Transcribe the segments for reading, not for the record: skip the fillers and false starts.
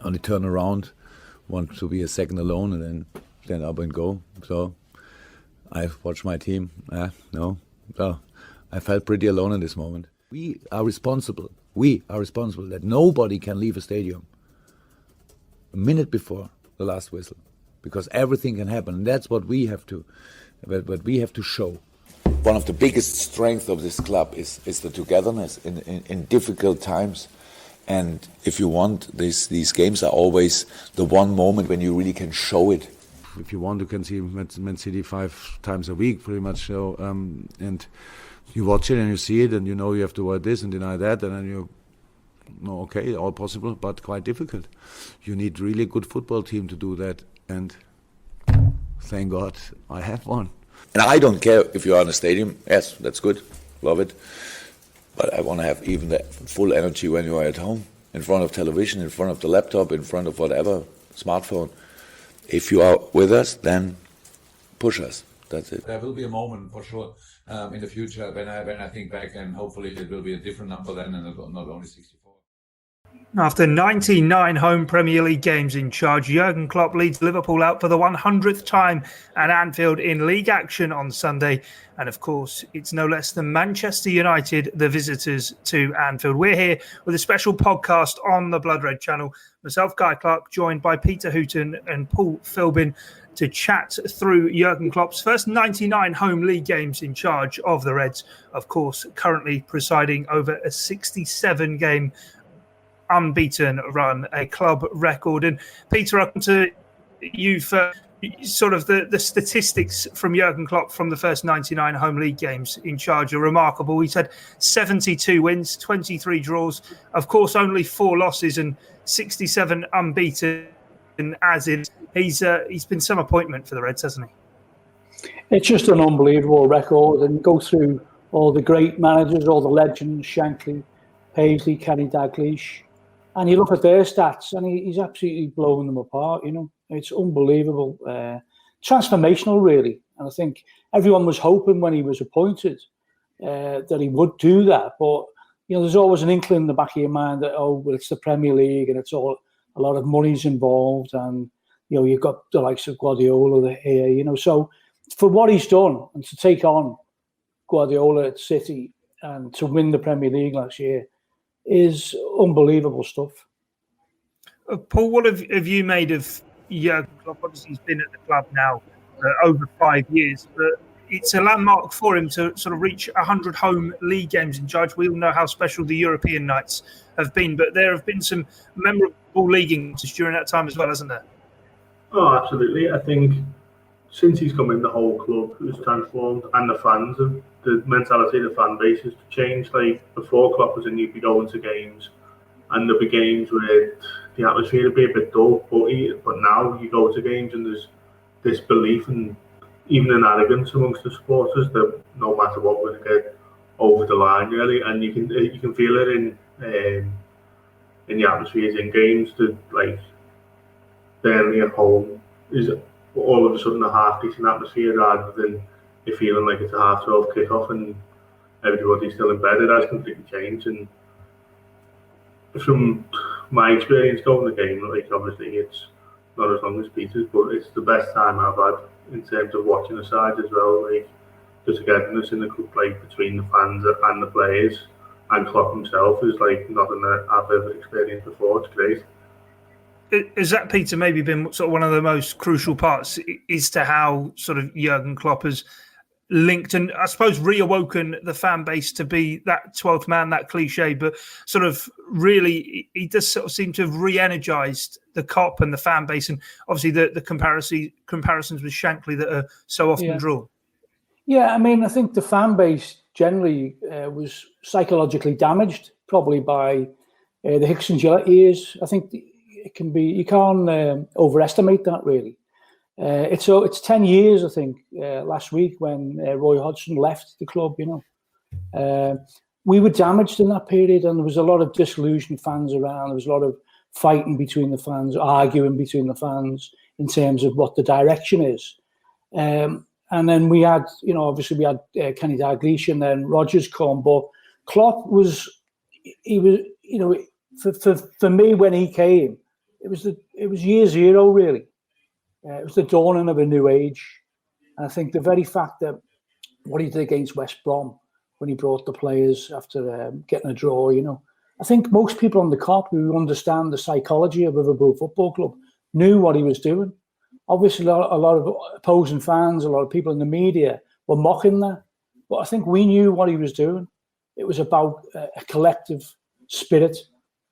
only turn around, want to be a second alone, and then stand up and go. So I've watched my team. So I felt pretty alone in this moment. We are responsible that nobody can leave a stadium a minute before the last whistle, because everything can happen. And that's what we have to show. One of the biggest strengths of this club is the togetherness in difficult times. And if you want, these games are always the one moment when you really can show it. If you want, you can see Man City 5 times a week, pretty much. So, and you watch it and you see it, and you know you have to avoid this and deny that, and then you know, okay, all possible, but quite difficult. You need really good football team to do that, and thank God I have one. And I don't care if you are in a stadium. Yes, that's good, love it. But I want to have even the full energy when you are at home, in front of television, in front of the laptop, in front of whatever, smartphone. If you are with us, then push us. That's it. There will be a moment for sure in the future when I think back, and hopefully it will be a different number then, and not only 64. After 99 home Premier League games in charge, Jurgen Klopp leads Liverpool out for the 100th time at Anfield in league action on Sunday. And of course, it's no less than Manchester United, the visitors to Anfield. We're here with a special podcast on the Blood Red channel. Myself, Guy Clarke, joined by Peter Hooton and Paul Philbin to chat through Jurgen Klopp's first 99 home league games in charge of the Reds. Of course, currently presiding over a 67-game unbeaten run, a club record. And Peter, up to you for sort of the statistics from Jurgen Klopp from the first 99 home league games in charge are remarkable. He's had 72 wins, 23 draws, of course only 4 losses and 67 unbeaten as is. He's been some appointment for the Reds, hasn't he? It's just an unbelievable record, and go through all the great managers, all the legends, Shankly, Paisley, Kenny Dalglish, and you look at their stats, and he's absolutely blowing them apart. You know, it's unbelievable, transformational, really. And I think everyone was hoping when he was appointed that he would do that. But you know, there's always an inkling in the back of your mind that well, it's the Premier League, and it's all a lot of money's involved, and you know, you've got the likes of Guardiola here. You know, so for what he's done and to take on Guardiola at City and to win the Premier League last year is unbelievable stuff. Paul, what have you made of Jurgen Klopp? Obviously, he's been at the club now over 5 years, but it's a landmark for him to sort of reach 100 home league games in charge. We all know how special the European nights have been, but there have been some memorable league games during that time as well, hasn't there? Oh, absolutely. I think since he's come in, the whole club has transformed, and the fans, the mentality of the fan base has changed. Like before Klopp was in, you'd be going to games, and there'd be games where the atmosphere would be a bit dull. But now you go to games and there's this belief and even an arrogance amongst the supporters that no matter what, we're going to get over the line, really. And you can feel it in the atmospheres in games. That like Burnley at home is all of a sudden a half decent atmosphere rather than it feeling like it's a 12:30 kickoff and everybody's still in bed. It has completely changed, and from my experience going to the game, like obviously it's not as long as Peter's, but it's the best time I've had in terms of watching the side as well. Like the togetherness in the club, like between the fans and the players and Klopp himself, is like nothing that I've ever experienced before. It's great. Has that, Peter, maybe been sort of one of the most crucial parts as to how sort of Jurgen Klopp has linked and I suppose reawoken the fan base to be that 12th man, that cliche, but sort of really he does sort of seem to have re-energised the COP and the fan base, and obviously the comparisons with Shankly that are so often drawn. Yeah, I mean, I think the fan base generally was psychologically damaged probably by the Hicks and Gillett years. I think it can be, you can't overestimate that really. It's 10 years, I think, last week when Roy Hodgson left the club, you know. We were damaged in that period, and there was a lot of disillusioned fans around. There was a lot of fighting between the fans, arguing between the fans in terms of what the direction is. And then we had, you know, obviously we had Kenny Dalglish and then Rodgers come, but Klopp was, you know, for me when he came, it was year zero, really. It was the dawning of a new age. And I think the very fact that what he did against West Brom when he brought the players after getting a draw, I think most people on the Kop who understand the psychology of Liverpool Football Club knew what he was doing. Obviously, a lot of opposing fans, a lot of people in the media were mocking that. But I think we knew what he was doing. It was about a collective spirit.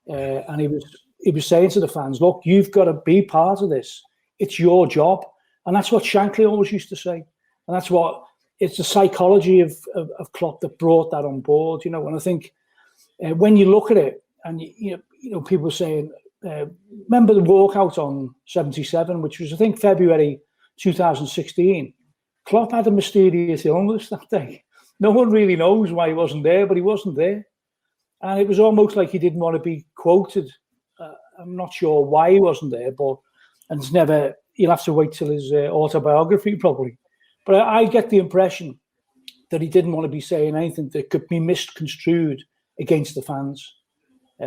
And he was saying to the fans, look, you've got to be part of this. It's your job. And that's what Shankly always used to say. And it's the psychology of Klopp that brought that on board, And I think when you look at it, and people were saying, remember the walkout on 77, which was, I think, February 2016. Klopp had a mysterious illness that day. No one really knows why he wasn't there, but he wasn't there. And it was almost like he didn't want to be quoted. I'm not sure why he wasn't there, you'll have to wait till his autobiography probably. But I get the impression that he didn't want to be saying anything that could be misconstrued against the fans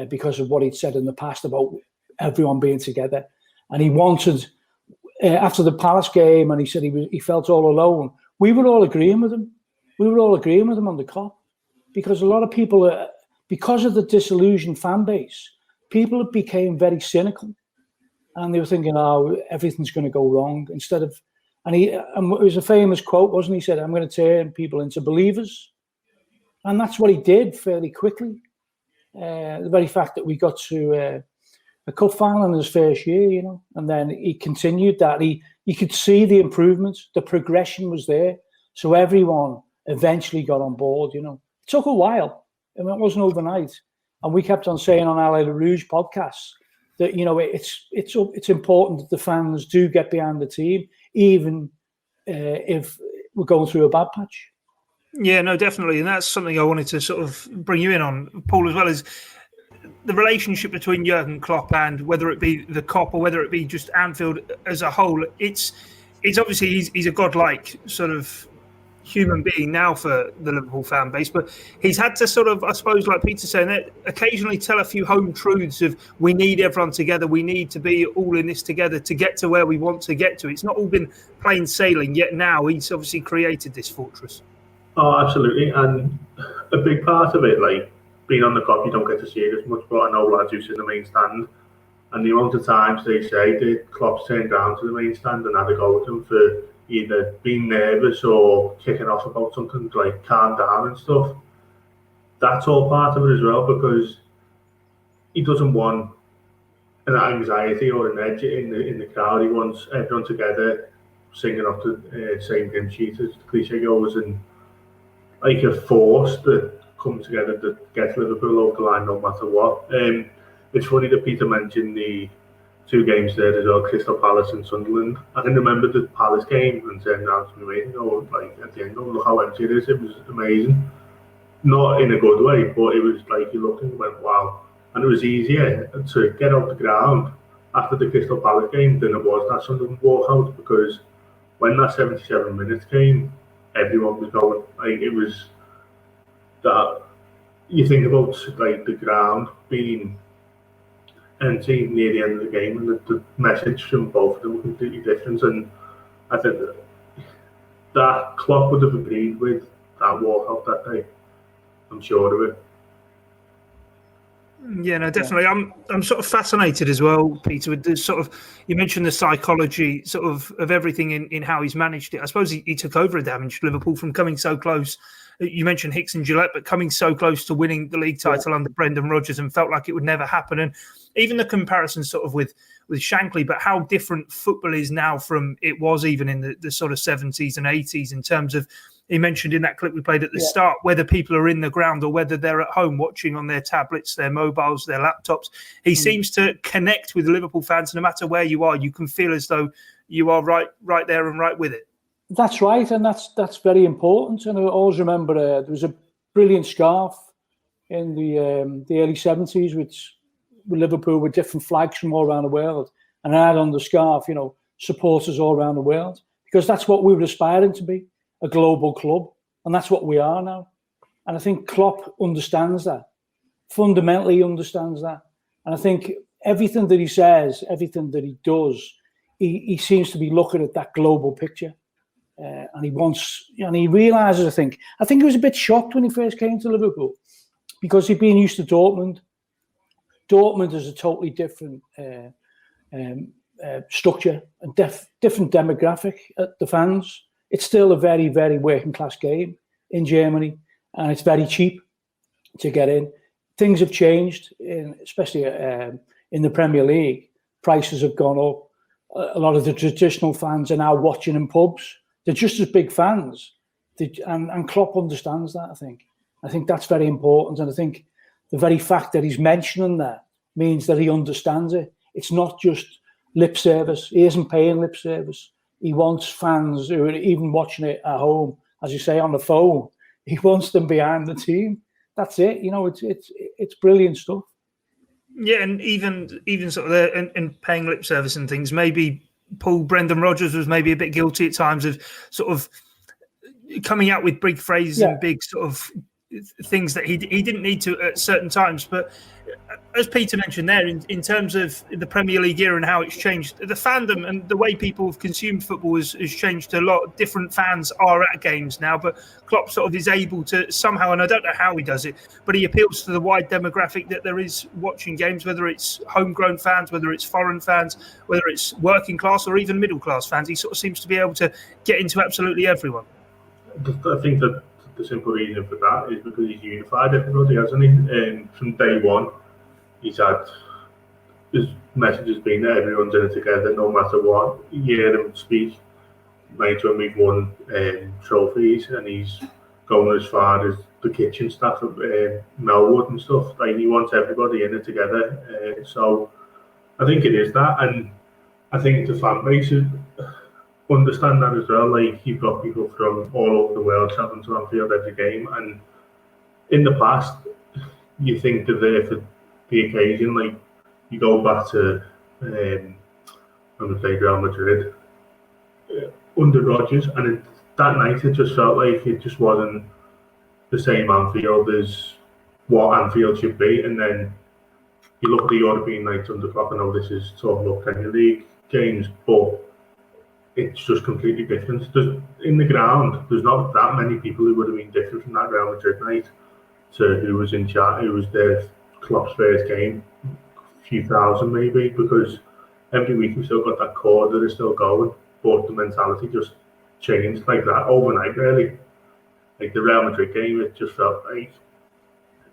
because of what he'd said in the past about everyone being together. And he wanted, after the Palace game, and he said he felt all alone, we were all agreeing with him. We were all agreeing with him on the Kop, because a lot of people, because of the disillusioned fan base, people became very cynical. And they were thinking, everything's going to go wrong. And it was a famous quote, wasn't he? He said, I'm going to turn people into believers. And that's what he did fairly quickly. The very fact that we got to a cup final in his first year, and then he continued that. You could see the improvements, the progression was there. So everyone eventually got on board, It took a while. It wasn't overnight. And we kept on saying on Alley Rouge podcasts that, it's important that the fans do get behind the team, even if we're going through a bad patch. Yeah, no, definitely. And that's something I wanted to sort of bring you in on, Paul, as well, as the relationship between Jurgen Klopp and whether it be the Kop or whether it be just Anfield as a whole. It's obviously he's a godlike sort of human being now for the Liverpool fan base, but he's had to sort of, I suppose, like Peter's saying, that occasionally tell a few home truths of we need everyone together, we need to be all in this together to get to where we want to get to. It's not all been plain sailing, yet now he's obviously created this fortress. Oh, absolutely. And a big part of it, like being on the Kop, you don't get to see it as much, but I know lads who sit in the main stand, and the amount of times they say that Klopp's turned down to the main stand and had a go at him for either being nervous or kicking off about something, like calm down and stuff. That's all part of it as well, because he doesn't want an anxiety or an edge in the crowd. He wants everyone together singing off the same hymn sheet, as the cliche goes, and like a force that comes together that gets Liverpool over the line no matter what. It's funny that Peter mentioned the two games there as well, Crystal Palace and Sunderland. I can remember the Palace game and saying down to me, like at the end, look how empty it is. It was amazing. Not in a good way, but it was like you looked and went, wow. And it was easier to get off the ground after the Crystal Palace game than it was that Sunderland walkout, because when that 77 minutes came, everyone was going. Like, it was that you think about like the ground being empty near the end of the game, and the message from both of them was completely different. And I think that Klopp would have agreed with that walkout that day. I'm sure of it. Yeah, no, definitely. I'm sort of fascinated as well, Peter, with this sort of, you mentioned the psychology sort of everything in how he's managed it. I suppose he took over a damaged Liverpool from coming so close. You mentioned Hicks and Gillette, but coming so close to winning the league title under Brendan Rodgers and felt like it would never happen. And even the comparison sort of with Shankly, but how different football is now from it was even in the sort of 70s and 80s in terms of, he mentioned in that clip we played at the start, whether people are in the ground or whether they're at home watching on their tablets, their mobiles, their laptops. He seems to connect with Liverpool fans. No matter where you are, you can feel as though you are right there and right with it. That's right, and that's very important. And I always remember there was a brilliant scarf in the early 70s with Liverpool with different flags from all around the world. And I had on the scarf, supporters all around the world, because that's what we were aspiring to be. A global club, and that's what we are now. And I think Klopp understands that, fundamentally understands that. And I think everything that he says, everything that he does, he seems to be looking at that global picture. And he realises, I think he was a bit shocked when he first came to Liverpool because he'd been used to Dortmund. Dortmund is a totally different structure and different demographic at the fans. It's still a very, very working class game in Germany, and it's very cheap to get in. Things have changed, especially in the Premier League. Prices have gone up. A lot of the traditional fans are now watching in pubs. They're just as big fans. And Klopp understands that, I think. I think that's very important. And I think the very fact that he's mentioning that means that he understands it. It's not just lip service. He isn't paying lip service. He wants fans who are even watching it at home, as you say, on the phone. He wants them behind the team. That's it. It's brilliant stuff. Yeah, and even sort of and paying lip service and things. Maybe Brendan Rodgers was maybe a bit guilty at times of sort of coming out with big phrases and big sort of things that he didn't need to at certain times. But as Peter mentioned there, in terms of the Premier League era and how it's changed, the fandom and the way people have consumed football has changed a lot. Different fans are at games now, but Klopp sort of is able to somehow, and I don't know how he does it, but he appeals to the wide demographic that there is watching games, whether it's homegrown fans, whether it's foreign fans, whether it's working class or even middle class fans. He sort of seems to be able to get into absolutely everyone. I think that the simple reason for that is because he's unified everybody, hasn't he? And from day one, his message has been that everyone's in it together, no matter what. You hear him speak later when we've won trophies, and he's going as far as the kitchen staff at Melwood and stuff. Like, he wants everybody in it together. So I think it is that, and I think the fan base understand that as well. Like, you've got people from all over the world traveling to Anfield every game, and in the past, you think they're there for the occasion. Like, you go back to when we played Real Madrid under Rodgers, and that night it just felt like it just wasn't the same Anfield as what Anfield should be. And then you look at the European nights under Klopp. I know this is talking about Premier League games, but it's just completely different. In the ground, there's not that many people who would have been different from that Real Madrid night to who was in chat, who was there Klopp's first game, a few thousand maybe, because every week we've still got that core that is still going, but the mentality just changed like that overnight, really. Like the Real Madrid game, it just felt like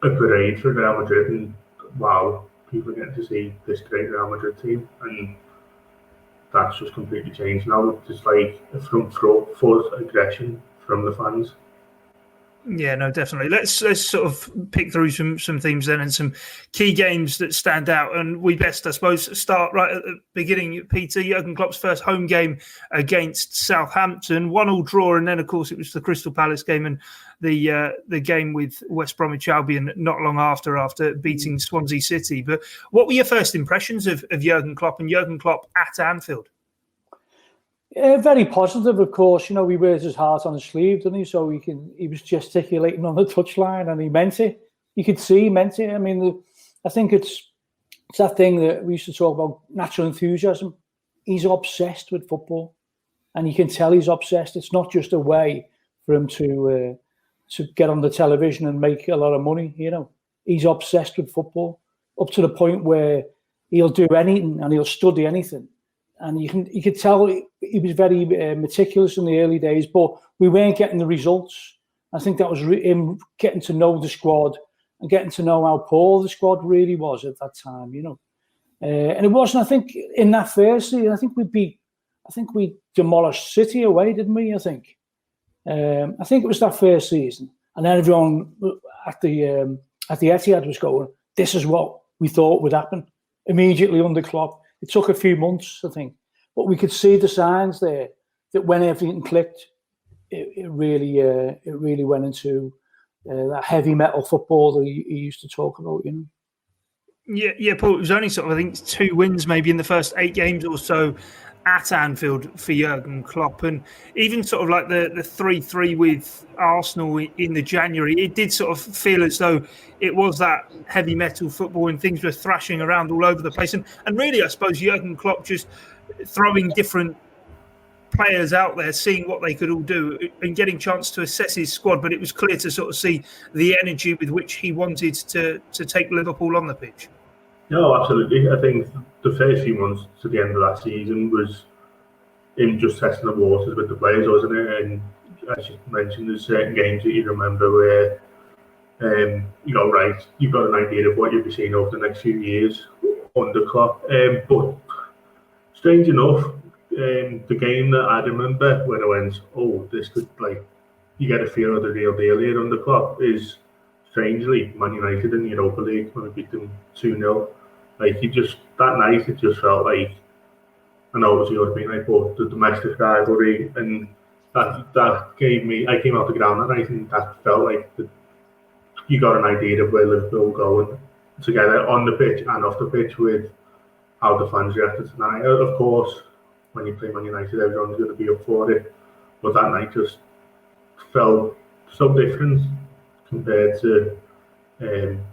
a parade for Real Madrid, and wow, people are getting to see this great Real Madrid team, and that's just completely changed now. It's just like a front foot aggression from the fans. Yeah, no, definitely. Let's sort of pick through some themes then and some key games that stand out. And we best, I suppose, start right at the beginning. Peter, Jurgen Klopp's first home game against Southampton, 1-1 draw, and then of course it was the Crystal Palace game and the game with West Bromwich Albion not long after beating Swansea City. But what were your first impressions of Jurgen Klopp and Jurgen Klopp at Anfield? Very positive, of course. You know, he wears his heart on his sleeve, doesn't he? So he was gesticulating on the touchline, and he meant it. You could see he meant it. I mean, I think it's that thing that we used to talk about, natural enthusiasm. He's obsessed with football, and you can tell he's obsessed. It's not just a way for him to get on the television and make a lot of money. You know, he's obsessed with football up to the point where he'll do anything and he'll study anything. And you could tell he was very meticulous in the early days, but we weren't getting the results. I think that was him getting to know the squad and getting to know how poor the squad really was at that time, you know. And it wasn't, I think, in that first season, I think we demolished City away, didn't we? I think it was that first season. And then everyone at the Etihad was going, this is what we thought would happen immediately under Klopp. It took a few months, I think, but we could see the signs there that when everything clicked, it really went into that heavy metal football that he used to talk about, you know. Yeah, Paul. It was only sort of, I think, 2 wins maybe in the first 8 games or so at Anfield for Jurgen Klopp, and even sort of like the 3-3 with Arsenal in the January, it did sort of feel as though it was that heavy metal football and things were thrashing around all over the place. And really, I suppose Jurgen Klopp just throwing different players out there, seeing what they could all do and getting a chance to assess his squad. But it was clear to sort of see the energy with which he wanted to take Liverpool on the pitch. No, absolutely. I think the first few months to the end of that season was him just testing the waters with the players, wasn't it? And as you mentioned, there's certain games that you remember where you go, right, you've got an idea of what you'll be seeing over the next few years under Klopp. But strange enough, the game that I remember when I went, oh, this could, like, you get a feel of the real deal here under Klopp is, strangely, Man United in the Europa League when we beat them 2-0. Like, that night, it just felt like, I know it was the European night, but the domestic rivalry, and that gave me, I came out the ground that night, and that felt like you got an idea of where Liverpool going together on the pitch and off the pitch with how the fans reacted tonight. Of course, when you play Man United, everyone's going to be up for it, but that night just felt so different compared to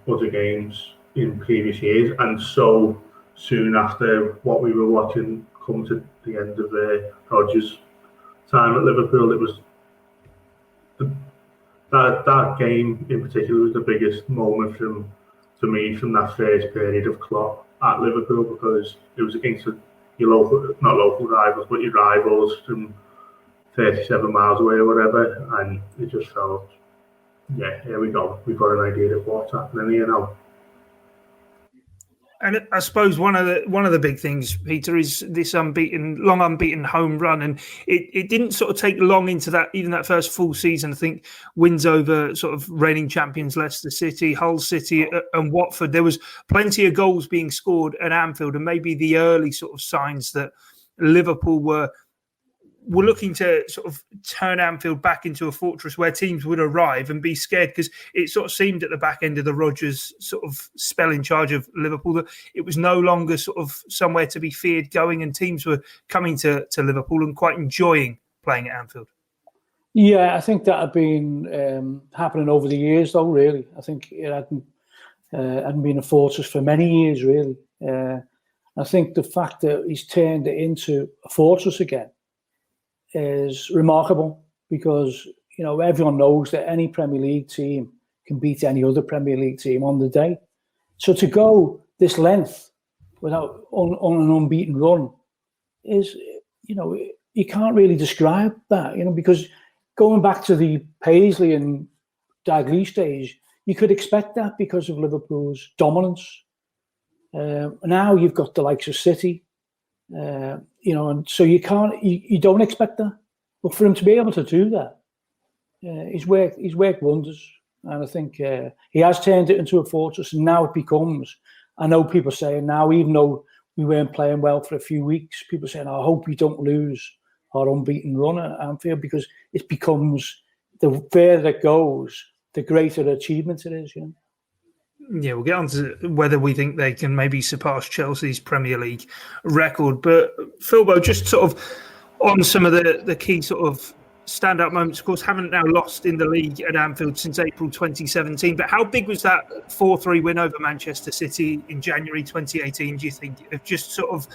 other games in previous years, and so soon after what we were watching come to the end of Rodgers' time at Liverpool, it was that game in particular was the biggest moment for me from that first period of Klopp at Liverpool, because it was against your not local rivals, but your rivals from 37 miles away or whatever, and it just felt, yeah, here we go. We've got an idea of what's happening here now. And I suppose one of the big things, Peter, is this long unbeaten home run, and it didn't sort of take long into that, even that first full season. I think wins over sort of reigning champions Leicester City, Hull City, and Watford. There was plenty of goals being scored at Anfield, and maybe the early sort of signs that Liverpool were looking to sort of turn Anfield back into a fortress where teams would arrive and be scared, because it sort of seemed at the back end of the Rodgers sort of spell in charge of Liverpool that it was no longer sort of somewhere to be feared going, and teams were coming to Liverpool and quite enjoying playing at Anfield. Yeah, I think that had been happening over the years, though, really. I think it hadn't been a fortress for many years, really. I think the fact that he's turned it into a fortress again is remarkable, because everyone knows that any Premier League team can beat any other Premier League team on the day. So to go this length without on an unbeaten run is, you can't really describe that, because going back to the Paisley and Dalglish days, you could expect that because of Liverpool's dominance. Now you've got the likes of City. And so you don't expect that, but for him to be able to do that, he's worked wonders, and I think he has turned it into a fortress. And now it becomes, I know people saying now, even though we weren't playing well for a few weeks, people saying, I hope we don't lose our unbeaten run at Anfield, because it becomes, the further it goes, the greater achievement it is. Yeah, we'll get on to whether we think they can maybe surpass Chelsea's Premier League record. But Philbo, just sort of on some of the key sort of standout moments, of course, haven't now lost in the league at Anfield since April 2017. But how big was that 4-3 win over Manchester City in January 2018, do you think, of just sort of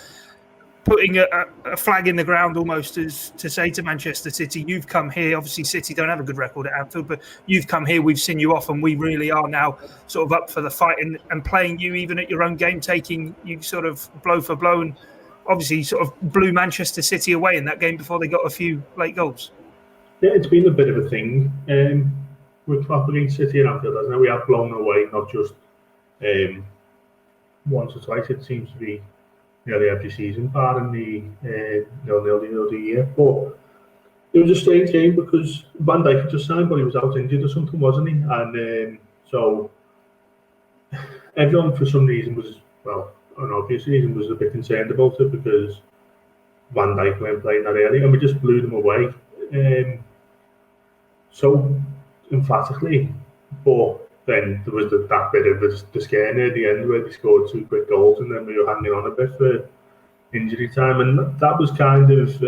putting a flag in the ground almost as to say to Manchester City, you've come here. Obviously, City don't have a good record at Anfield, but you've come here, we've seen you off, and we really are now sort of up for the fight and playing you even at your own game, taking you sort of blow for blow, and obviously sort of blew Manchester City away in that game before they got a few late goals. Yeah, it's been a bit of a thing with Klopp against City and Anfield, hasn't it? We have blown away, not just once or twice. It seems to be nearly every season, barring the other year. But it was a strange game because Van Dijk had just signed, but he was out injured or something, wasn't he? And so everyone, for some reason, was, well, an obvious reason, was a bit concerned about it, because Van Dijk weren't playing that early, and we just blew them away. So emphatically, but then there was that bit of the scare near the end where they scored 2 quick goals, and then we were hanging on a bit for injury time, and that was kind of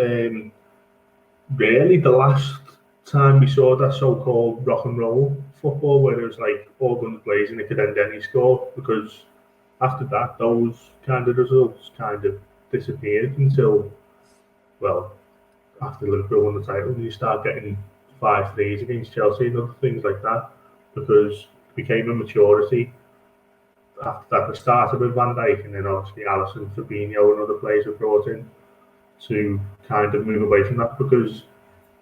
really the last time we saw that so-called rock and roll football, where it was like all guns blazing, it could end any score, because after that, those kind of results kind of disappeared until, well, after Liverpool won the title, and you start getting 5-3s against Chelsea and other things like that, because it became a maturity. After that, it started with Van Dijk, and then obviously Alisson, Fabinho and other players were brought in to kind of move away from that, because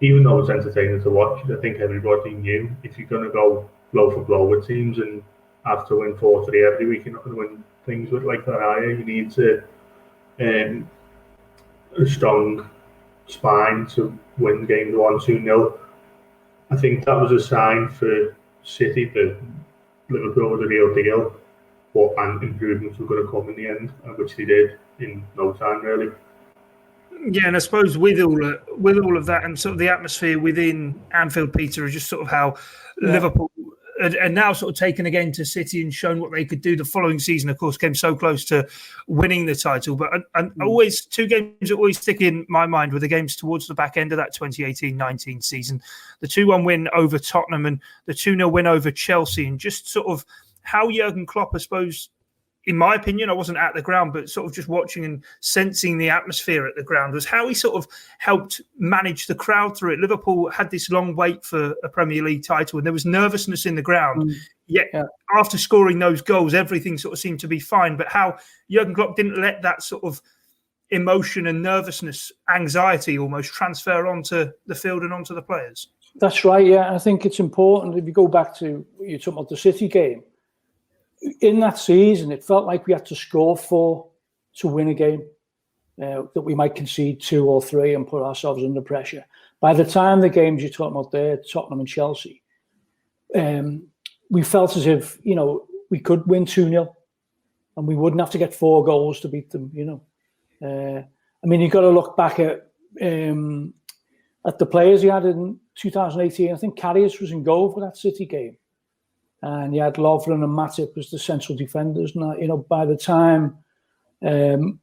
even though it's entertaining to watch, I think everybody knew if you're going to go blow for blow with teams and have to win 4-3 every week, you're not going to win things with like that, are you? You need to a strong spine to win games 1-2-0. I think that was a sign for City that Liverpool were the real deal, and improvements were going to come in the end, which they did in no time, really. Yeah, and I suppose with all of that and sort of the atmosphere within Anfield, Peter, is just sort of how Liverpool are now sort of taken again to City and shown what they could do. The following season, of course, came so close to winning the title. But always two games that always stick in my mind were the games towards the back end of that 2018-19 season. The 2-1 win over Tottenham and the 2-0 win over Chelsea, and just sort of how Jurgen Klopp, I suppose, in my opinion, I wasn't at the ground, but sort of just watching and sensing the atmosphere at the ground, was how he sort of helped manage the crowd through it. Liverpool had this long wait for a Premier League title, and there was nervousness in the ground. Yet after scoring those goals, everything sort of seemed to be fine. But how Jurgen Klopp didn't let that sort of emotion and nervousness, anxiety almost, transfer onto the field and onto the players. That's right, yeah. I think it's important, if you go back to, you're talking about the City game, in that season, it felt like we had to score 4 to win a game, that we might concede 2 or 3 and put ourselves under pressure. By the time the games you're talking about there, Tottenham and Chelsea, we felt as if, we could win 2-0 and we wouldn't have to get 4 goals to beat them, you've got to look back at the players he had in 2018. I think Karius was in goal for that City game. And you had Lovren and Matip as the central defenders. And, by the time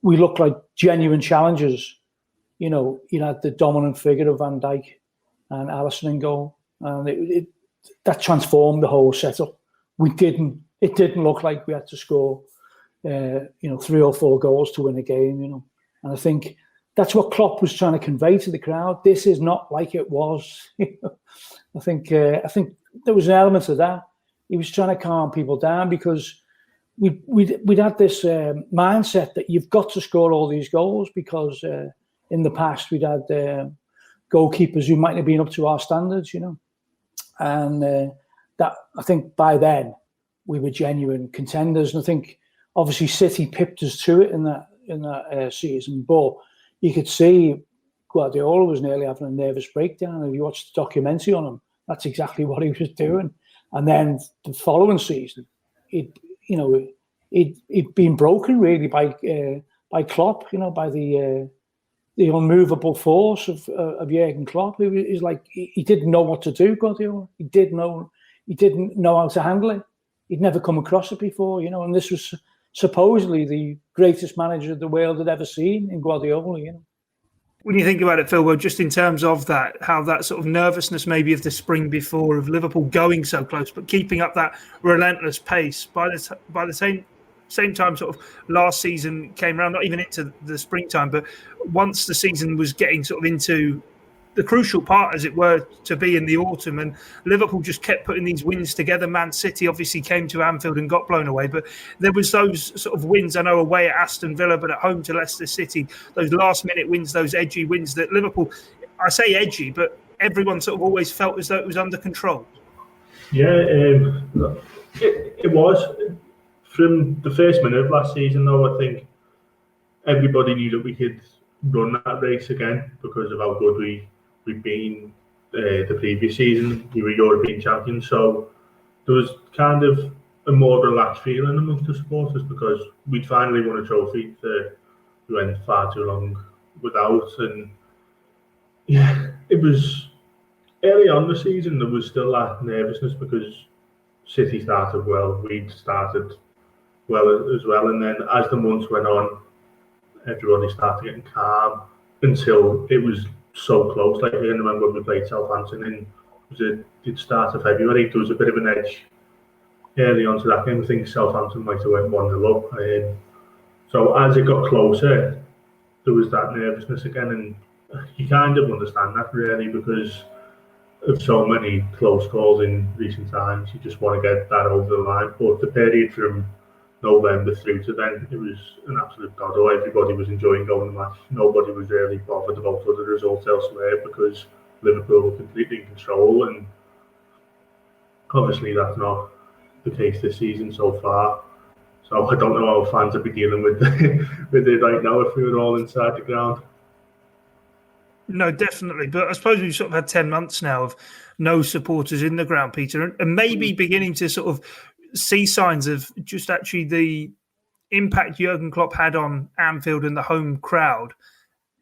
we looked like genuine challengers, you had the dominant figure of Van Dijk and Alisson in goal. And that transformed the whole setup. It didn't look like we had to score, 3 or 4 goals to win a game, And I think that's what Klopp was trying to convey to the crowd. This is not like it was. I think there was an element of that. He was trying to calm people down, because we'd had this mindset that you've got to score all these goals, because in the past we'd had goalkeepers who mightn't have been up to our standards, And that, I think by then we were genuine contenders. And I think obviously City pipped us to it in that season, but you could see Guardiola was nearly having a nervous breakdown. If you watched the documentary on him, that's exactly what he was doing. And then the following season, he'd been broken really by Klopp, by the unmovable force of Jurgen Klopp. It was like he didn't know what to do, Guardiola. He didn't know how to handle it. He'd never come across it before, and this was supposedly the greatest manager the world had ever seen in Guardiola, When you think about it, Phil, just in terms of that, how that sort of nervousness maybe of the spring before, of Liverpool going so close, but keeping up that relentless pace, by the same time sort of last season came around, not even into the springtime, but once the season was getting sort of into the crucial part, as it were, to be in the autumn, and Liverpool just kept putting these wins together. Man City obviously came to Anfield and got blown away, but there was those sort of wins, I know, away at Aston Villa, but at home to Leicester City, those last-minute wins, those edgy wins that Liverpool, I say edgy, but everyone sort of always felt as though it was under control. Yeah, it was. From the first minute of last season, though, I think everybody knew that we could run that race again because of how good we'd been the previous season. We were European champions, so there was kind of a more relaxed feeling amongst the supporters, because we'd finally won a trophy that we went far too long without. And yeah, it was early on the season, there was still that nervousness because City started well, we'd started well as well, and then as the months went on, everybody started getting calm until it was so close. Like I remember when we played Southampton in the start of February, there was a bit of an edge early on to that game. I think Southampton might have went 1-0 up. So as it got closer, there was that nervousness again, and you kind of understand that really because of so many close calls in recent times. You just want to get that over the line. But the period from November through to then, it was an absolute doddle. Everybody was enjoying going to the match. Nobody was really bothered about other results elsewhere because Liverpool were completely in control, and obviously that's not the case this season so far. So I don't know how fans would be dealing with it right now if we were all inside the ground. No, definitely. But I suppose we've sort of had 10 months now of no supporters in the ground, Peter, and maybe beginning to sort of see signs of just actually the impact Jurgen Klopp had on Anfield and the home crowd,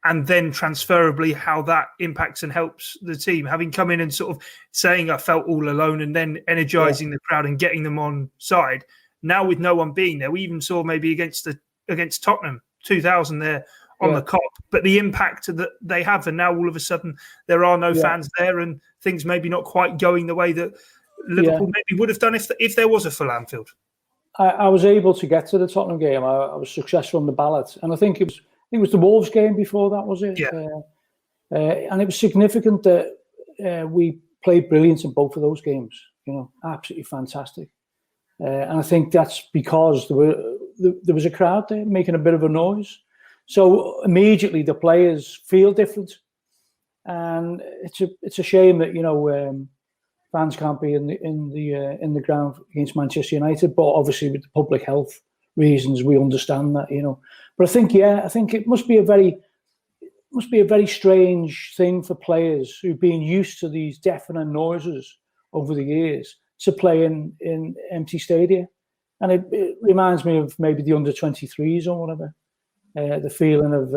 and then transferably how that impacts and helps the team. Having come in and sort of saying I felt all alone and then energising the crowd and getting them on side. Now with no one being there, we even saw maybe against Tottenham, 2,000 there on the Kop, but the impact that they have, and now all of a sudden there are no fans there, and things maybe not quite going the way that Liverpool maybe would have done if there was a full Anfield. I was able to get to the Tottenham game. I was successful on the ballot, and I think it was the Wolves game before that, was it? Yeah. And it was significant that we played brilliant in both of those games. You know, absolutely fantastic. And I think that's because there was a crowd there making a bit of a noise. So immediately the players feel different, and it's a shame that fans can't be in the ground against Manchester United. But obviously with the public health reasons, we understand that. But I think it must be a very strange thing for players who've been used to these deafening noises over the years to play in empty stadia, and it reminds me of maybe the under-23s or whatever. The feeling of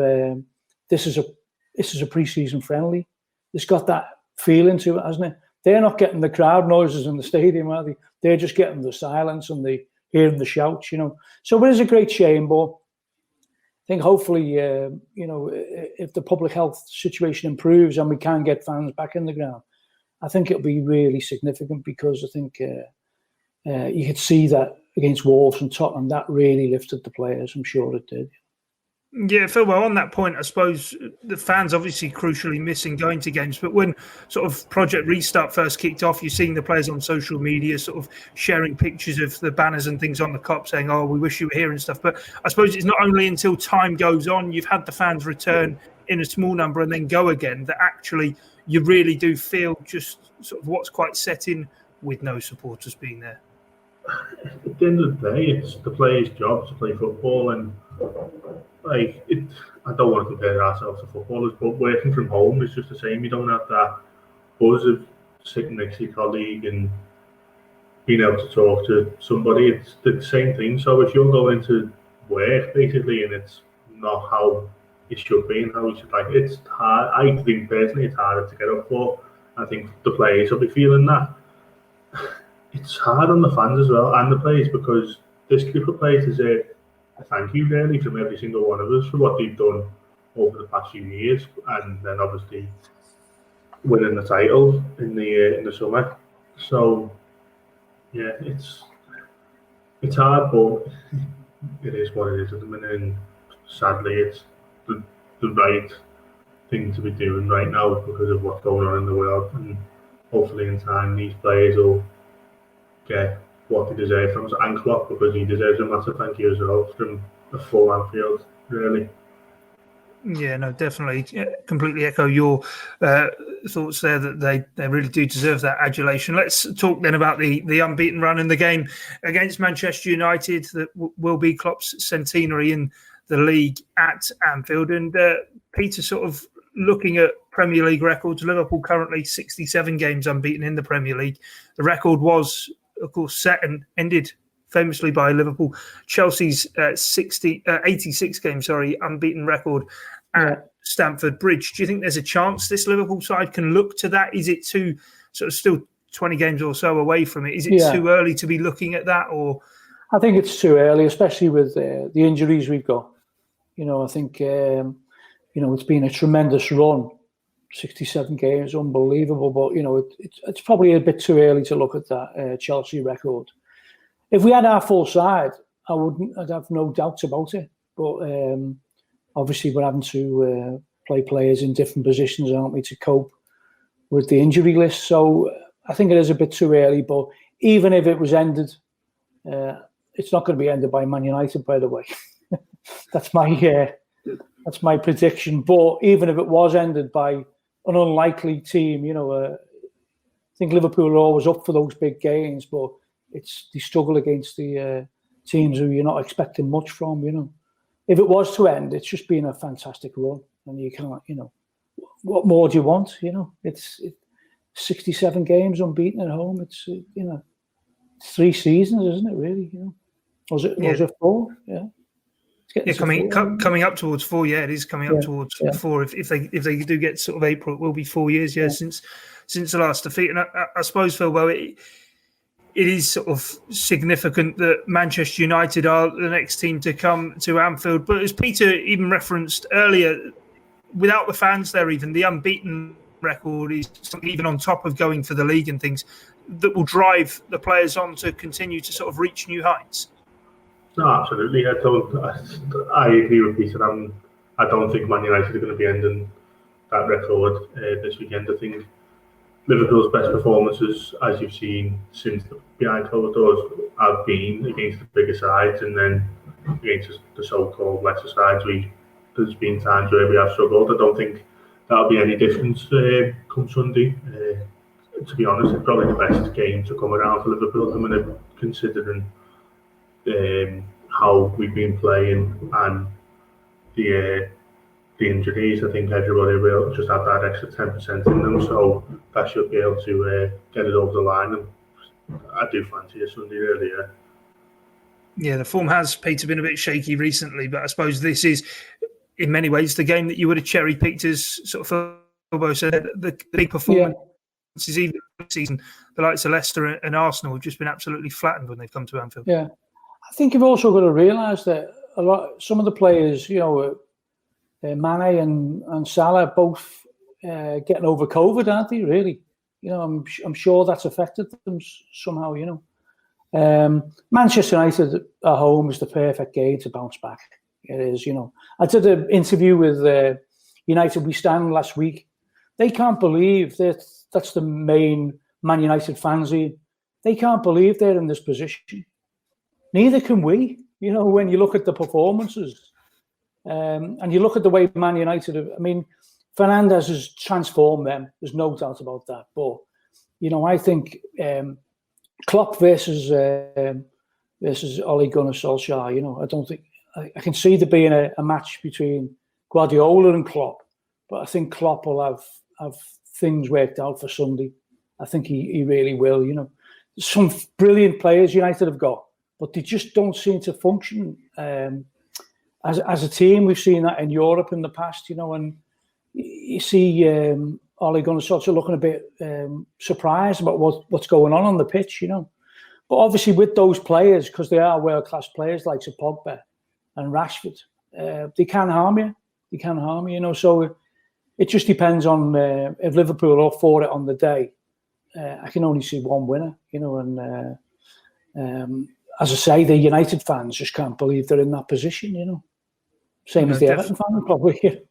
this is a pre-season friendly. It's got that feeling to it, hasn't it? They're not getting the crowd noises in the stadium, are they? They're just getting the silence and hearing the shouts, So it is a great shame, but I think hopefully, if the public health situation improves and we can get fans back in the ground, I think it'll be really significant, because I think you could see that against Wolves and Tottenham, that really lifted the players. I'm sure it did. Yeah, Phil, well, on that point, I suppose the fans obviously crucially missing going to games, but when sort of Project Restart first kicked off, you're seeing the players on social media sort of sharing pictures of the banners and things on the Kop saying, oh, we wish you were here and stuff. But I suppose it's not only until time goes on, you've had the fans return in a small number and then go again, that actually you really do feel just sort of what's quite set in with no supporters being there. At the end of the day, it's the players' job to play football, and I don't want to compare ourselves to footballers, but working from home is just the same. You don't have that buzz of sitting next to your colleague and being able to talk to somebody. It's the same thing. So if you're going to work basically, and it's not how it should be and how you should like, it's hard. I think personally it's harder to get up for. I think the players will be feeling that. It's hard on the fans as well and the players, because this group of players deserve a thank you really from every single one of us for what they've done over the past few years, and then obviously winning the title in the summer. So yeah, it's hard, but it is what it is at the minute, and sadly it's the right thing to be doing right now because of what's going on in the world, and hopefully in time these players will get what they deserve from us, and Klopp, because he deserves a massive thank you as well from a full Anfield, really. Yeah, no, definitely. Completely echo your thoughts there, that they really do deserve that adulation. Let's talk then about the unbeaten run in the game against Manchester United that will be Klopp's centenary in the league at Anfield. And Peter, sort of looking at Premier League records, Liverpool currently 67 games unbeaten in the Premier League. The record was, of course, set and ended famously by Liverpool. Chelsea's 86 games, unbeaten record at Stamford Bridge. Do you think there's a chance this Liverpool side can look to that? Is it too sort of still 20 games or so away from it? Is it too early to be looking at that? Or I think it's too early, especially with the injuries we've got. I think it's been a tremendous run. 67 games, unbelievable. But it's probably a bit too early to look at that Chelsea record. If we had our full side, I'd have no doubts about it. But obviously, we're having to play players in different positions, aren't we, to cope with the injury list. So I think it is a bit too early. But even if it was ended, it's not going to be ended by Man United, by the way. That's my prediction. But even if it was ended by an unlikely team, I think Liverpool are always up for those big games, but they struggle against the teams who you're not expecting much from. If it was to end, it's just been a fantastic run, and you can't. What more do you want? It's 67 games unbeaten at home. It's 3 seasons, isn't it? Really? Was it 4? Yeah. Coming up towards 4. Yeah, it is coming up towards 4. If they do get sort of April, it will be 4 years. Yeah, since the last defeat. And I suppose, Phil, well, it is sort of significant that Manchester United are the next team to come to Anfield. But as Peter even referenced earlier, without the fans there, even the unbeaten record is something even on top of going for the league and things that will drive the players on to continue to sort of reach new heights. No, absolutely. I agree with Peter. I don't think Man United are going to be ending that record this weekend. I think Liverpool's best performances, as you've seen since behind closed doors, have been against the bigger sides, and then against the so-called lesser sides. There's been times where we have struggled. I don't think that'll be any different come Sunday. To be honest, it's probably the best game to come around for Liverpool at the minute, considering how we've been playing and the injuries. I think everybody will just have that extra 10% in them, so that should be able to get it over the line. And I do fancy a Sunday really. Yeah, the form has, Peter, been a bit shaky recently, but I suppose this is, in many ways, the game that you would have cherry-picked as sort of Philbo said, the big performances even this season. The likes of Leicester and Arsenal have just been absolutely flattened when they've come to Anfield. Yeah, I think you've also got to realise that some of the players, Mane and Salah, both getting over COVID, aren't they? Really, I'm sure that's affected them somehow. Manchester United at home is the perfect game to bounce back. It is, I did an interview with United We Stand last week. They can't believe that's the main Man United fans. They can't believe they're in this position. Neither can we. When you look at the performances, and you look at the way Man United have, Fernandes has transformed them. There's no doubt about that. But I think Klopp versus Ole Gunnar Solskjaer. I don't think I can see there being a match between Guardiola and Klopp, but I think Klopp will have things worked out for Sunday. I think he really will. Some brilliant players United have got, but they just don't seem to function as a team. We've seen that in Europe in the past, and you see Ole Gunnar Solskjaer looking a bit surprised about what's going on the pitch, But obviously with those players, because they are world-class players like Pogba and Rashford, they can harm you. So it just depends on if Liverpool are for it on the day. I can only see one winner, and as I say, the United fans just can't believe they're in that position, Same as the Everton fans, probably.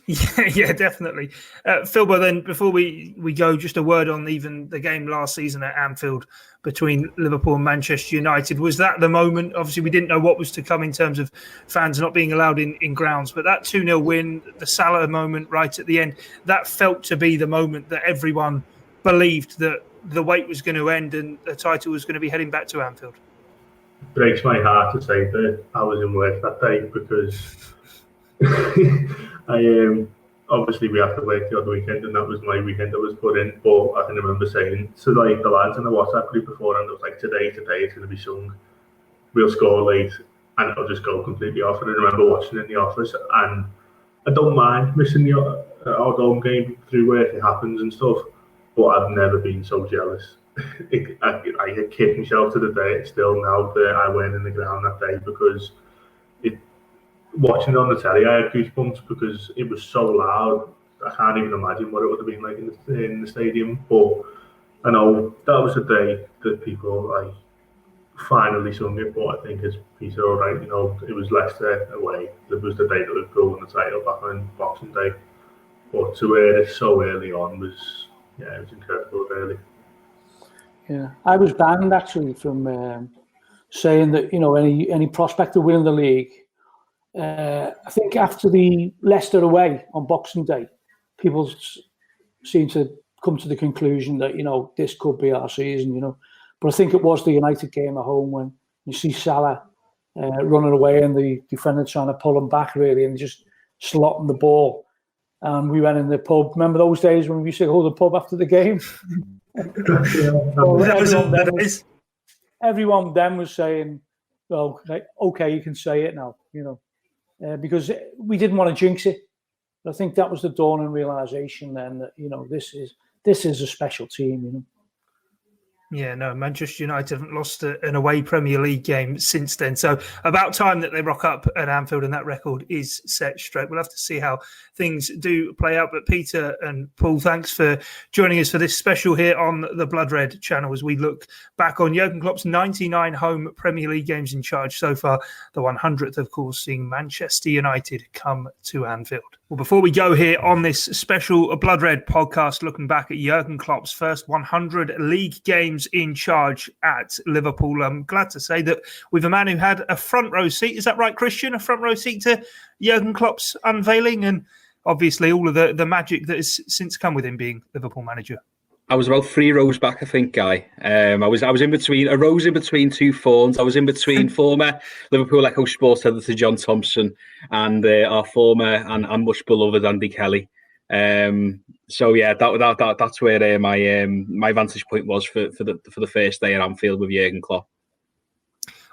Yeah, definitely. Philbo, then, before we go, just a word on even the game last season at Anfield between Liverpool and Manchester United. Was that the moment? Obviously, we didn't know what was to come in terms of fans not being allowed in grounds, but that 2-0 win, the Salah moment right at the end, that felt to be the moment that everyone believed that the wait was going to end and the title was going to be heading back to Anfield. It breaks my heart to say that I was in work that day because obviously we have to work the other weekend, and that was my weekend that was put in. But I can remember saying to the lads in the WhatsApp group beforehand, it was like, today it's going to be sung. We'll score late and it'll just go completely off. And I remember watching it in the office, and I don't mind missing the odd home game through work. It happens and stuff, but I've never been so jealous. I kick myself to the day still now that I went in the ground that day, because watching it on the telly, I had goosebumps because it was so loud. I can't even imagine what it would have been like in the stadium. But I know that was the day that people like finally sung it. But I think, as Peter alright, it was Leicester away. It was the day that Liverpool won the title back on Boxing Day. But to hear it so early on was incredible, really. Yeah, I was banned actually from saying that any prospect of winning the league. I think after the Leicester away on Boxing Day, people seem to come to the conclusion that this could be our season. But I think it was the United game at home when you see Salah running away and the defender trying to pull him back really and just slotting the ball. And we went in the pub. Remember those days when we used to go to the pub after the game? Everyone then was saying, well, okay, you can say it now, because we didn't want to jinx it. I think that was the dawning realization then that, this is a special team, Yeah, no, Manchester United haven't lost an away Premier League game since then. So about time that they rock up at Anfield and that record is set straight. We'll have to see how things do play out. But Peter and Paul, thanks for joining us for this special here on the Blood Red channel as we look back on Jurgen Klopp's 99 home Premier League games in charge so far. The 100th, of course, seeing Manchester United come to Anfield. Well, before we go here on this special Blood Red podcast, looking back at Jurgen Klopp's first 100 league games in charge at Liverpool, I'm glad to say that we've a man who had a front row seat. Is that right, Kristian? A front row seat to Jurgen Klopp's unveiling and obviously all of the magic that has since come with him being Liverpool manager. I was about 3 rows back, I think, Guy. I was in between, a rose in between 2 fawns. I was in between former Liverpool Echo Sports editor John Thompson and our former and much beloved Andy Kelly. So yeah, that's where my vantage point was for the first day at Anfield with Jurgen Klopp.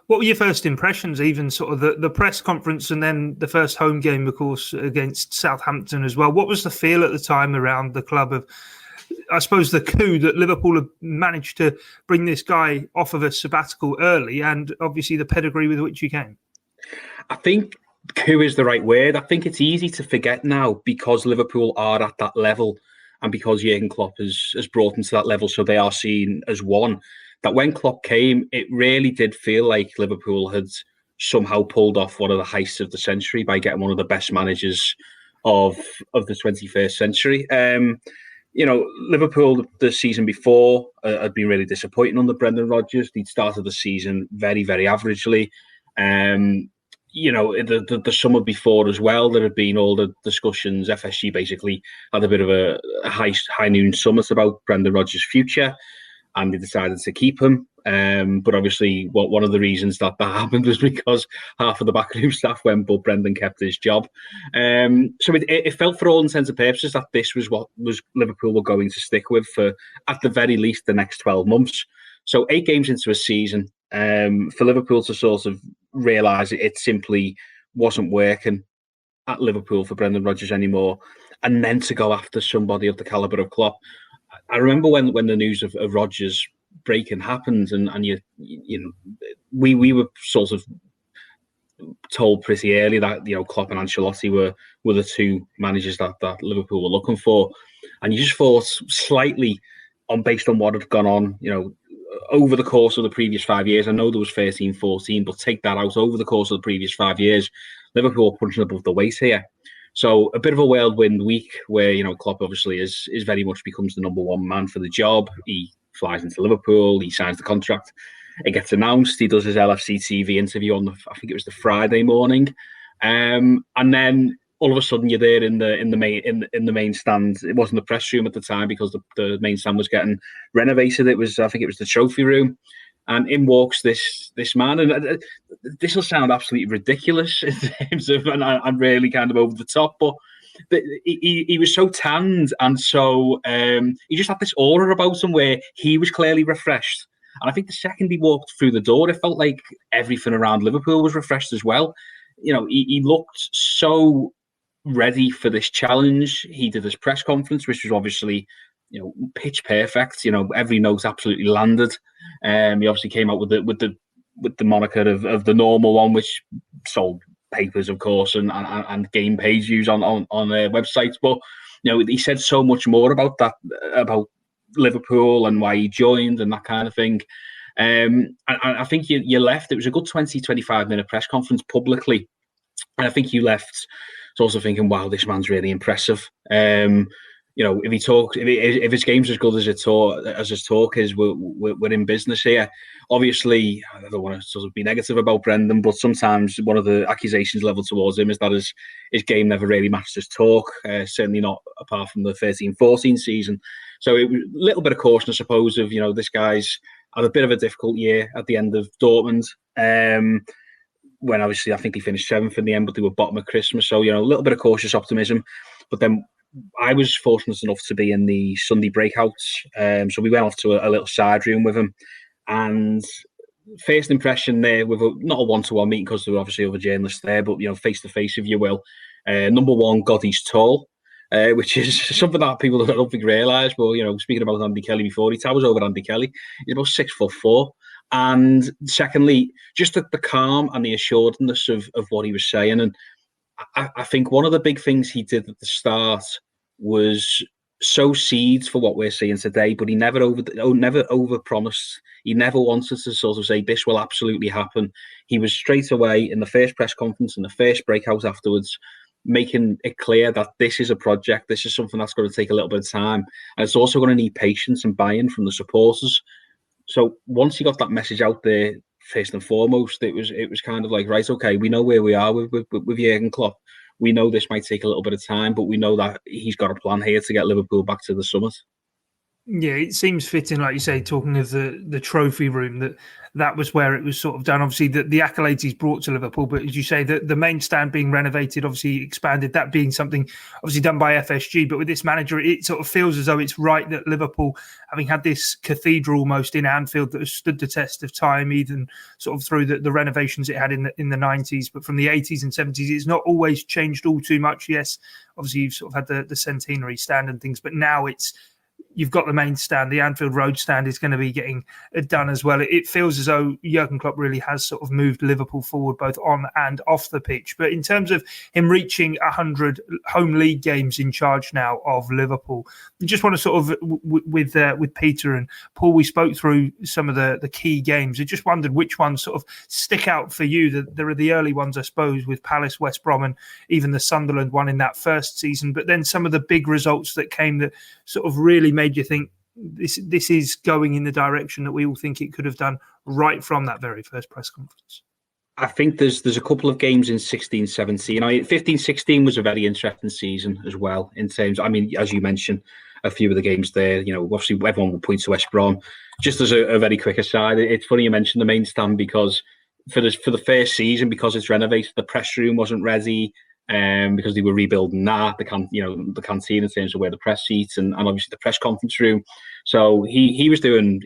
What were your first impressions, even sort of the press conference and then the first home game, of course, against Southampton as well? What was the feel at the time around the club of, I suppose, the coup that Liverpool have managed to bring this guy off of a sabbatical early and obviously the pedigree with which he came? I think coup is the right word. I think it's easy to forget now because Liverpool are at that level and because Jurgen Klopp has brought them to that level, so they are seen as one. That when Klopp came, it really did feel like Liverpool had somehow pulled off one of the heists of the century by getting one of the best managers of the 21st century. Liverpool the season before had been really disappointing under Brendan Rodgers. They'd started the season very, very averagely. The summer before as well, there had been all the discussions. FSG basically had a bit of a high noon summit about Brendan Rodgers' future, and they decided to keep him. But obviously, one of the reasons that happened was because half of the backroom staff went, but Brendan kept his job. So it felt, for all intents and purposes, that this was what Liverpool were going to stick with for, at the very least, the next 12 months. So 8 games into a season, for Liverpool to sort of realise it simply wasn't working at Liverpool for Brendan Rodgers anymore, and then to go after somebody of the calibre of Klopp. I remember when the news of Rodgers breaking happened, and we were sort of told pretty early that Klopp and Ancelotti were the 2 managers that Liverpool were looking for, and you just thought slightly based on what had gone on, over the course of the previous 5 years. I know there was 13-14, but take that out. Over the course of the previous 5 years, Liverpool were punching above the weight here. So a bit of a whirlwind week where, Klopp obviously is very much becomes the number 1 man for the job. He flies into Liverpool, he signs the contract, it gets announced, he does his LFC TV interview on I think it was the Friday morning. And then all of a sudden you're there in the main stand. It wasn't the press room at the time because the main stand was getting renovated. I think it was the trophy room. And in walks this man, and this will sound absolutely ridiculous in terms of, and I'm really kind of over the top, but he was so tanned and so he just had this aura about him where he was clearly refreshed. And I think the second he walked through the door, it felt like everything around Liverpool was refreshed as well. He looked so ready for this challenge. He did his press conference, which was obviously pitch perfect. Every note absolutely landed. He obviously came out with the moniker of the normal one, which sold papers, of course, and game page views on websites. But he said so much more about that, about Liverpool and why he joined and that kind of thing. And I think you left. It was a good 20-25 minute press conference publicly, and I think you left also thinking, "Wow, this man's really impressive." If his game's as good as his talk is, we're in business here. Obviously, I don't want to sort of be negative about Brendan, but sometimes one of the accusations leveled towards him is that his game never really matched his talk. Certainly not apart from the 13-14 season. So it was a little bit of caution, I suppose, of this guy's had a bit of a difficult year at the end of Dortmund. When obviously I think they finished 7th in the end, but they were bottom of Christmas. So a little bit of cautious optimism, but then I was fortunate enough to be in the Sunday breakouts. So we went off to a little side room with him. And first impression there, with not a one-to-one meeting because there were obviously other journalists there, but face-to-face, if you will. Number one, God, he's tall, which is something that people don't think realise. But speaking about Andy Kelly before, he towers over Andy Kelly. He's about 6'4". And secondly, just the calm and the assuredness of what he was saying. And I think one of the big things he did at the start was sow seeds for what we're seeing today, but he never over-promised. He never wanted to sort of say, this will absolutely happen. He was straight away in the first press conference and the first breakout afterwards, making it clear that this is a project. This is something that's going to take a little bit of time. And it's also going to need patience and buy-in from the supporters. So once he got that message out there, first and foremost, it was kind of like, right, okay, we know where we are with Jurgen Klopp. We know this might take a little bit of time, but we know that he's got a plan here to get Liverpool back to the summit. Yeah, it seems fitting, like you say, talking of the trophy room, that was where it was sort of done. Obviously, the accolades he's brought to Liverpool, but as you say, the main stand being renovated, obviously expanded, that being something obviously done by FSG. But with this manager, it sort of feels as though it's right that Liverpool, having had this cathedral almost in Anfield that has stood the test of time, even sort of through the renovations it had in the 90s, but from the 80s and 70s, it's not always changed all too much. Yes, obviously you've sort of had the centenary stand and things, but now you've got the main stand. The Anfield Road stand is going to be getting done as well. It feels as though Jurgen Klopp really has sort of moved Liverpool forward both on and off the pitch. But in terms of him reaching 100 home league games in charge now of Liverpool, I just want to sort of, with Peter and Paul, we spoke through some of the key games. I just wondered which ones sort of stick out for you. There are the early ones, I suppose, with Palace, West Brom, and even the Sunderland one in that first season. But then some of the big results that came that sort of really made you think this is going in the direction that we all think it could have done right from that very first press conference. I think there's a couple of games in 16-17. 15-16 was a very interesting season as well in terms, as you mentioned, a few of the games there, obviously everyone will point to West Brom. Just as a very quick aside, it's funny you mentioned the main stand because for the first season, because it's renovated, the press room wasn't ready. Because they were rebuilding the canteen in terms of where the press seats and obviously the press conference room. So he was doing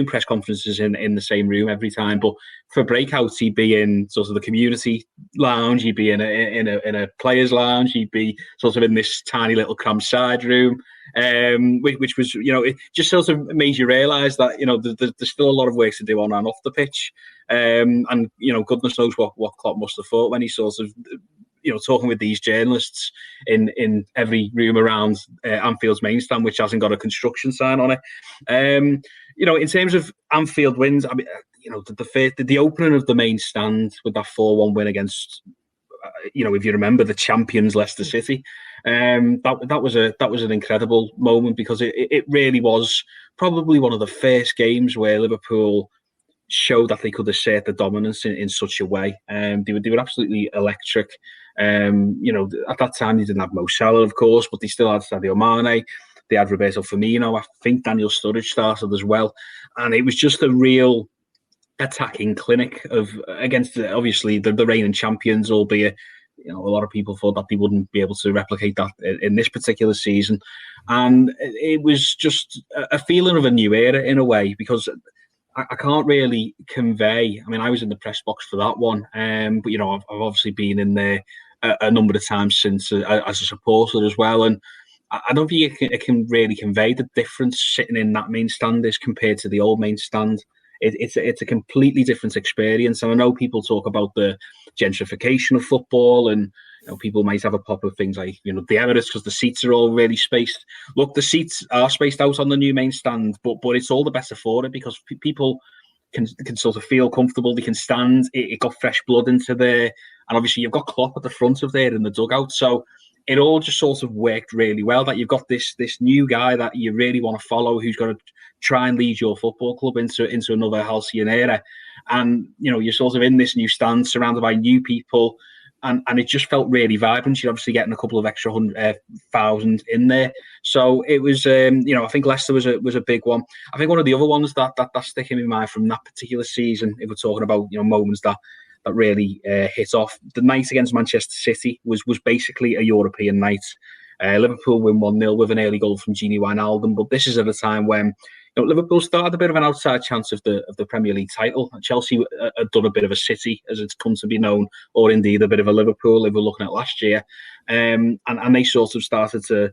press conferences in the same room every time. But for breakouts, he'd be in sort of the community lounge. He'd be in a players' lounge. He'd be sort of in this tiny little cramped side room, which was it just sort of made you realise that there's still a lot of work to do on and off the pitch. And goodness knows what Klopp must have thought when he sort of talking with these journalists in every room around Anfield's main stand, which hasn't got a construction sign on it. In terms of Anfield wins, the opening of the main stand with that 4-1 win against, if you remember, the champions Leicester City, that was an incredible moment because it really was probably one of the first games where Liverpool showed that they could assert the dominance in such a way. They were absolutely electric. At that time they didn't have Mo Salah, of course, but they still had Sadio Mane. They had Roberto Firmino. I think Daniel Sturridge started as well, and it was just a real attacking clinic against obviously the reigning champions, albeit a lot of people thought that they wouldn't be able to replicate that in this particular season. And it was just a feeling of a new era in a way, because I can't really convey. I was in the press box for that one, but I've obviously been in there a number of times since as a supporter as well, and I don't think it can really convey the difference sitting in that main stand is compared to the old main stand. it's a completely different experience. And I know people talk about the gentrification of football, and people might have a pop of things like the Emirates because the seats are all really spaced. Look, the seats are spaced out on the new main stand, but it's all the better for it because people can sort of feel comfortable. They can stand. It got fresh blood into there, and obviously you've got Klopp at the front of there in the dugout, so it all just sort of worked really well. That you've got this new guy that you really want to follow, who's going to try and lead your football club into another halcyon era, and you're sort of in this new stand, surrounded by new people. And it just felt really vibrant. You're obviously getting a couple of extra 100,000 in there, so it was. I think Leicester was a big one. I think one of the other ones that's sticking in my mind from that particular season, if we're talking about moments that really hit off, the night against Manchester City was basically a European night. Liverpool win 1-0 with an early goal from Gini Wijnaldum, but this is at a time when Liverpool started a bit of an outside chance of the Premier League title. Chelsea had done a bit of a City, as it's come to be known, or indeed a bit of a Liverpool, if we're looking at last year. And they sort of started to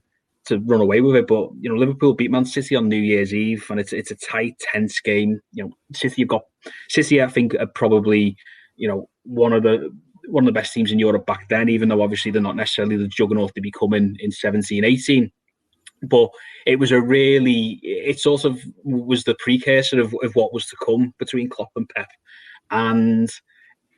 run away with it. But Liverpool beat Man City on New Year's Eve, and it's a tight, tense game. City, I think, are probably one of the best teams in Europe back then, even though obviously they're not necessarily the juggernaut they become in 17-18. But it sort of was the precursor of what was to come between Klopp and Pep. And,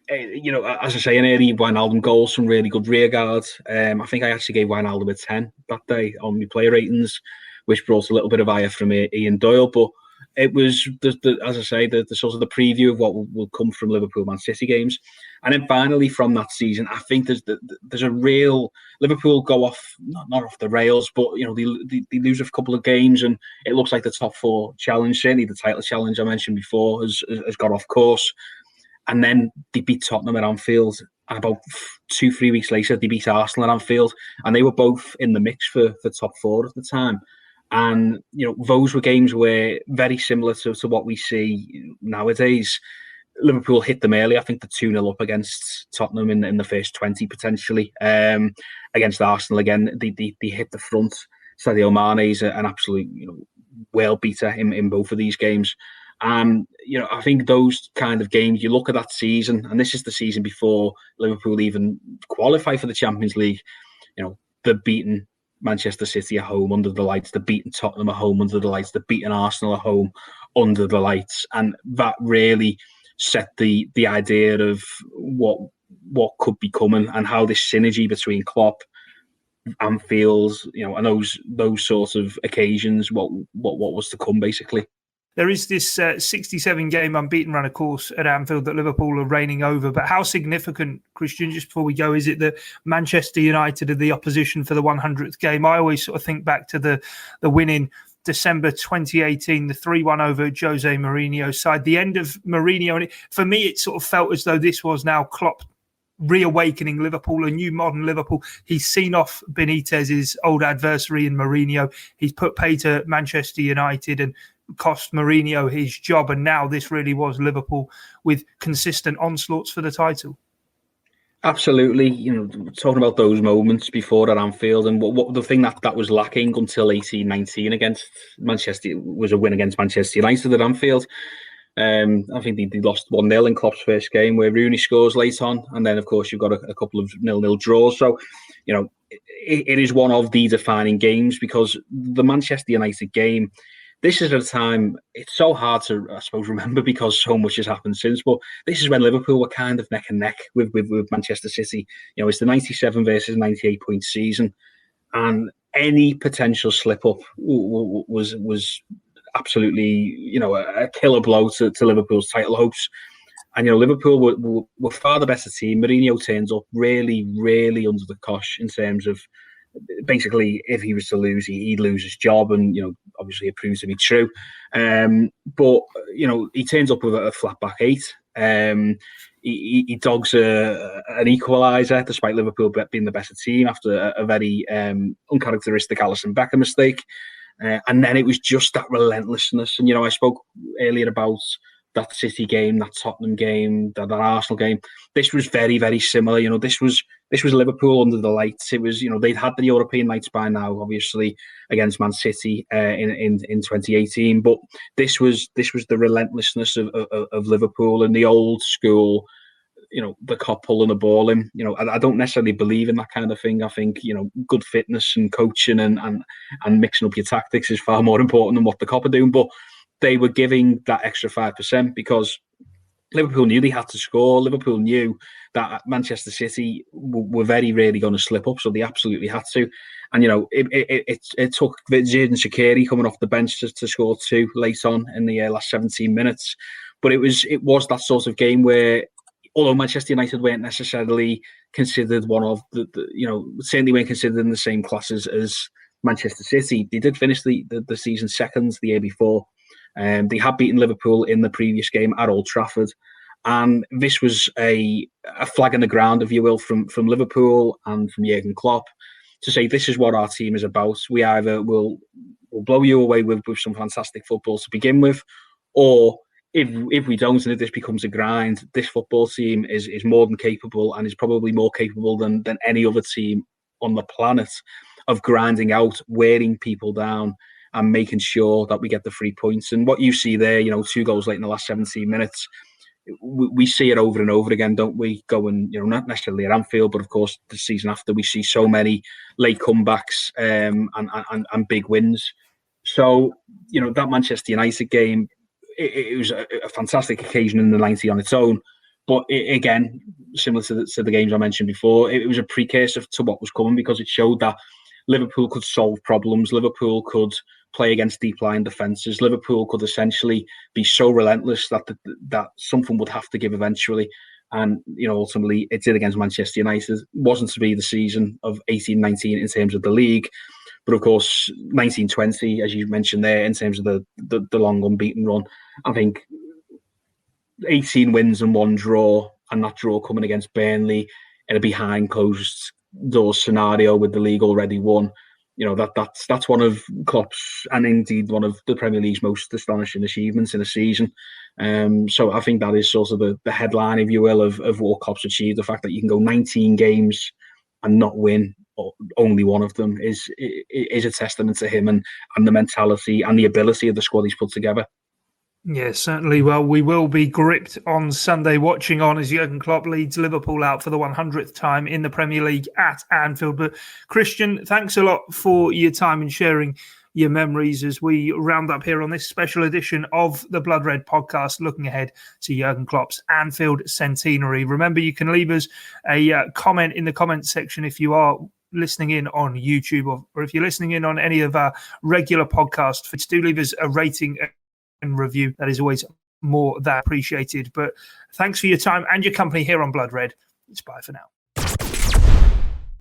as I say, an early Wijnaldum goal, some really good rear guards. I think I actually gave Wijnaldum a 10 that day on my player ratings, which brought a little bit of ire from Ian Doyle. But it was, as I say, the sort of the preview of what will come from Liverpool Man City games. And then finally from that season, I think there's a real Liverpool go off, not off the rails, but they lose a couple of games, and it looks like the top four challenge, certainly the title challenge I mentioned before, has got off course. And then they beat Tottenham at Anfield, and about 2-3 weeks later they beat Arsenal at Anfield, and they were both in the mix for top four at the time. And those were games where very similar to what we see nowadays. Liverpool hit them early. I think the 2-0 up against Tottenham in the first 20 potentially. Against Arsenal again, they hit the front. Sadio Mane's an absolute world beater in both of these games. And I think those kind of games, you look at that season, and this is the season before Liverpool even qualify for the Champions League. They're beaten Manchester City at home under the lights, they're beating Tottenham at home under the lights, they're beating Arsenal at home under the lights, and that really set the idea of what could be coming, and how this synergy between Klopp, Anfield, and those sorts of occasions, what was to come basically. There is this 67-game unbeaten run, of course, at Anfield that Liverpool are reigning over. But how significant, Kristian, just before we go, is it that Manchester United are the opposition for the 100th game? I always sort of think back to the win in December 2018, the 3-1 over Jose Mourinho's side, the end of Mourinho. And for me, it sort of felt as though this was now Klopp reawakening Liverpool, a new modern Liverpool. He's seen off Benitez's old adversary in Mourinho. He's put pay to Manchester United and cost Mourinho his job, and now this really was Liverpool with consistent onslaughts for the title. Absolutely, talking about those moments before at Anfield, and what the thing that was lacking until 18-19 against Manchester was a win against Manchester United at Anfield. I think they lost 1-0 in Klopp's first game, where Rooney scores late on, and then of course you've got a couple of 0-0 draws. So it is one of the defining games, because the Manchester United game, this is at a time, it's so hard to, I suppose, remember because so much has happened since, but this is when Liverpool were kind of neck and neck with Manchester City. It's the 97 versus 98 point season, and any potential slip up was absolutely, a killer blow to Liverpool's title hopes. And, Liverpool were far the better team. Mourinho turns up really, really under the cosh in terms of, basically, if he was to lose, he'd lose his job, and obviously it proves to be true. But he turns up with a flat back eight. He dogs an equaliser, despite Liverpool being the better team, after a very uncharacteristic Alisson Becker mistake. And then it was just that relentlessness. And I spoke earlier about that City game, that Tottenham game, that Arsenal game. This was very, very similar. You know, this was Liverpool under the lights. It was, you know, they'd had the European nights by now, obviously against Man City in 2018. But this was the relentlessness of Liverpool and the old school. You know, the cop pulling the ball in. You know, I don't necessarily believe in that kind of thing. I think, you know, good fitness and coaching and mixing up your tactics is far more important than what the cop are doing. But they were giving that extra 5% because Liverpool knew they had to score. Liverpool knew that Manchester City were very rarely going to slip up, so they absolutely had to. And, you know, it took Xherdan Shaqiri coming off the bench to score 2 late on in the last 17 minutes. But it was that sort of game where, although Manchester United weren't necessarily considered one of the you know, certainly weren't considered in the same classes as Manchester City, they did finish the season second the year before. They had beaten Liverpool in the previous game at Old Trafford. And this was a flag in the ground, if you will, from Liverpool and from Jurgen Klopp to say, this is what our team is about. We either will blow you away with some fantastic football to begin with, or if we don't, and if this becomes a grind, this football team is more than capable, and is probably more capable than any other team on the planet, of grinding out, wearing people down, and making sure that we get the 3 points. And what you see there, you know, 2 goals late in the last 17 minutes, we see it over and over again, don't we? Going, you know, not necessarily at Anfield, but of course the season after, we see so many late comebacks and big wins. So, you know, that Manchester United game, it was a fantastic occasion in the 90 on its own. But again, similar to the games I mentioned before, it was a precursor to what was coming, because it showed that Liverpool could solve problems. Liverpool could play against deep-lying defences. Liverpool could essentially be so relentless that something would have to give eventually. And, you know, ultimately it did against Manchester United. It wasn't to be the season of 18-19 in terms of the league. But of course, 19-20, as you mentioned there, in terms of the long unbeaten run, I think 18 wins and 1 draw, and that draw coming against Burnley in a behind closed doors scenario with the league already won. You know, that's one of Klopp's, and indeed one of the Premier League's most astonishing achievements in a season. So I think that is sort of the headline, if you will, of what Klopp's achieved. The fact that you can go 19 games and not win only one of them is a testament to him and the mentality and the ability of the squad he's put together. Yeah, certainly. Well, we will be gripped on Sunday, watching on as Jurgen Klopp leads Liverpool out for the 100th time in the Premier League at Anfield. But Kristian, thanks a lot for your time and sharing your memories as we round up here on this special edition of the Blood Red podcast, looking ahead to Jurgen Klopp's Anfield centenary. Remember, you can leave us a comment in the comments section if you are listening in on YouTube, or if you're listening in on any of our regular podcasts. Do leave us a rating and review. That is always more than appreciated. But thanks for your time and your company here on Blood Red. It's bye for now.